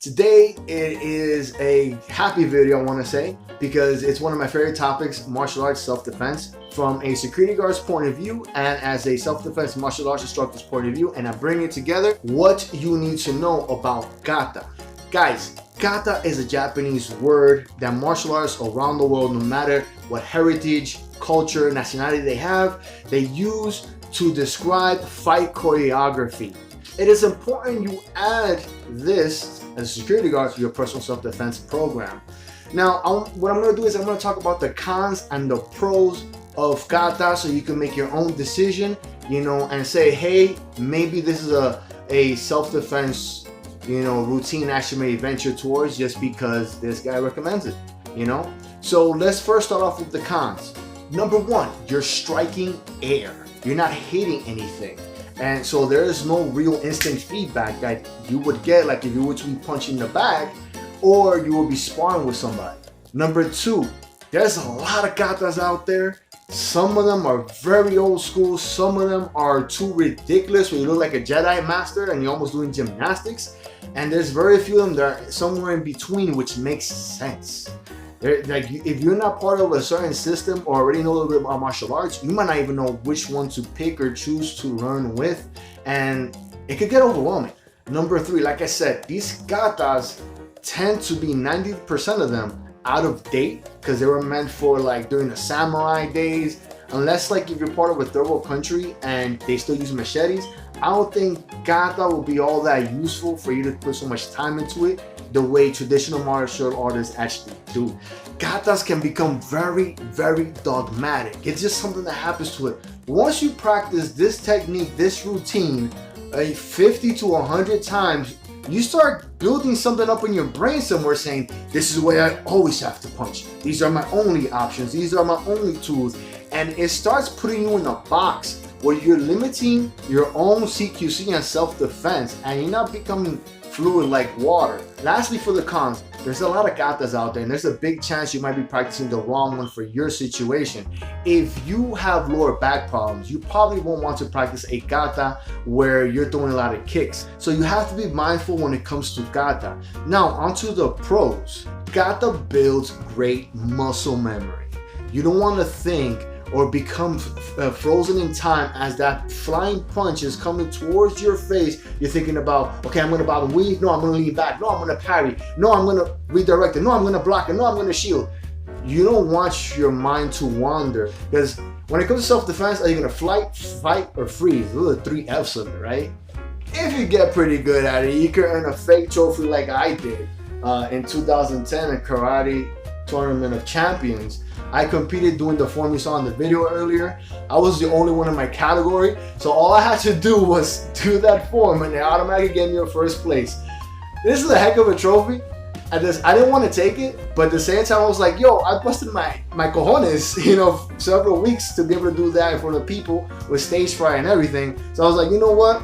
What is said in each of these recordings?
Today it is a happy video, I want to say, because it's one of my favorite topics, martial arts self-defense, from a security guard's point of view and as a self-defense martial arts instructor's point of view, and I bring it together what you need to know about Kata. Guys, Kata is a Japanese word that martial artists around the world, no matter what heritage, culture, nationality they have, they use to describe fight choreography. It is important you add this as a security guard to your personal self-defense program. Now, what I'm going to do is I'm going to talk about the cons and the pros of Kata so you can make your own decision, and say, hey, maybe this is a self-defense, routine I should maybe venture towards just because this guy recommends it, So let's first start off with the cons. Number one, you're striking air. You're not hitting anything. And so there is no real instant feedback that you would get like if you were to be punching the bag or you will be sparring with somebody. Number two, there's a lot of katas out there. Some of them are very old school. Some of them are too ridiculous where you look like a Jedi master and you're almost doing gymnastics. And there's very few of them that are somewhere in between, which makes sense. Like, if you're not part of a certain system or already know a little bit about martial arts, you might not even know which one to pick or choose to learn with, and it could get overwhelming. Number three, like I said, these katas tend to be 90% of them out of date because they were meant for like during the samurai days. Unless like if you're part of a third world country and they still use machetes, I don't think kata will be all that useful for you to put so much time into it the way traditional martial artists actually do. Katas can become very, very dogmatic. It's just something that happens to it. Once you practice this technique, this routine, 50 to 100 times, you start building something up in your brain somewhere saying, this is the way I always have to punch. These are my only options. These are my only tools. And it starts putting you in a box where you're limiting your own CQC and self-defense, and you're not becoming fluid like water. Lastly, for the cons, there's a lot of katas out there and there's a big chance you might be practicing the wrong one for your situation. If you have lower back problems, you probably won't want to practice a kata where you're throwing a lot of kicks. So you have to be mindful when it comes to kata. Now, onto the pros. Kata builds great muscle memory. You don't want to think or become frozen in time as that flying punch is coming towards your face. You're thinking about, okay, I'm going to bob and weave. No, I'm going to lean back. No, I'm going to parry. No, I'm going to redirect it. No, I'm going to block it. No, I'm going to shield. You don't want your mind to wander, because when it comes to self-defense, are you going to flight, fight, or freeze? Those are the 3 F's of it, right? If you get pretty good at it, you can earn a fake trophy like I did in 2010 at Karate Tournament of Champions. I competed doing the form you saw in the video earlier. I was the only one in my category, so all I had to do was do that form and they automatically gave me a first place. This is a heck of a trophy. I didn't want to take it, but at the same time I was like, yo, I busted my cojones, several weeks to be able to do that in front of people with stage fright and everything. So I was like, you know what?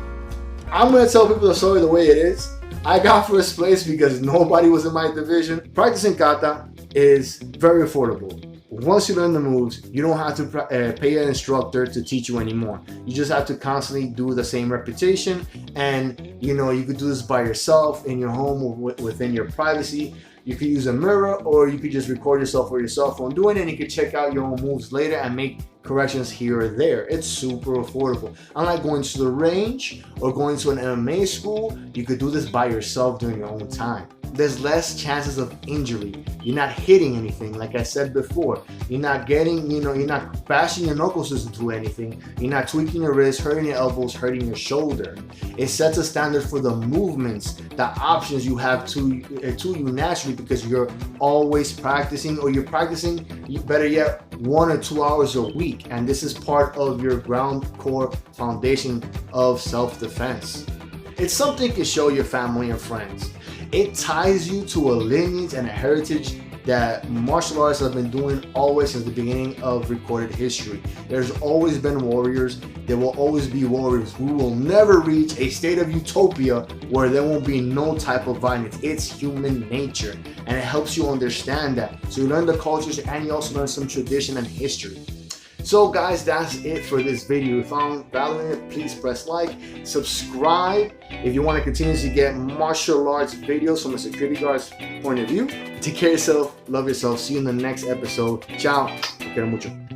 I'm going to tell people the story the way it is. I got first place because nobody was in my division. Practicing kata is very affordable. Once you learn the moves, you don't have to pay an instructor to teach you anymore. You just have to constantly do the same repetition, and you could do this by yourself in your home or within your privacy. You could use a mirror, or you could just record yourself with your cell phone doing it, and you could check out your own moves later and make corrections here or there. It's super affordable. Unlike going to the range or going to an MMA school, you could do this by yourself during your own time. There's less chances of injury. You're not hitting anything, like I said before. You're not getting, you're not bashing your knuckles into anything. You're not tweaking your wrist, hurting your elbows, hurting your shoulder. It sets a standard for the movements, the options you have to you naturally, because you're always practicing, or you're practicing, better yet, 1 or 2 hours a week. And this is part of your ground core foundation of self-defense. It's something to show your family and friends. It ties you to a lineage and a heritage that martial artists have been doing always since the beginning of recorded history. There's always been warriors. There will always be warriors. We will never reach a state of utopia where there won't be no type of violence. It's human nature, and it helps you understand that. So you learn the cultures, and you also learn some tradition and history. So guys, that's it for this video. If you found value in it, please press like, subscribe if you want to continue to get martial arts videos from a security guard's point of view. Take care of yourself, love yourself. See you in the next episode. Ciao. Te quiero mucho.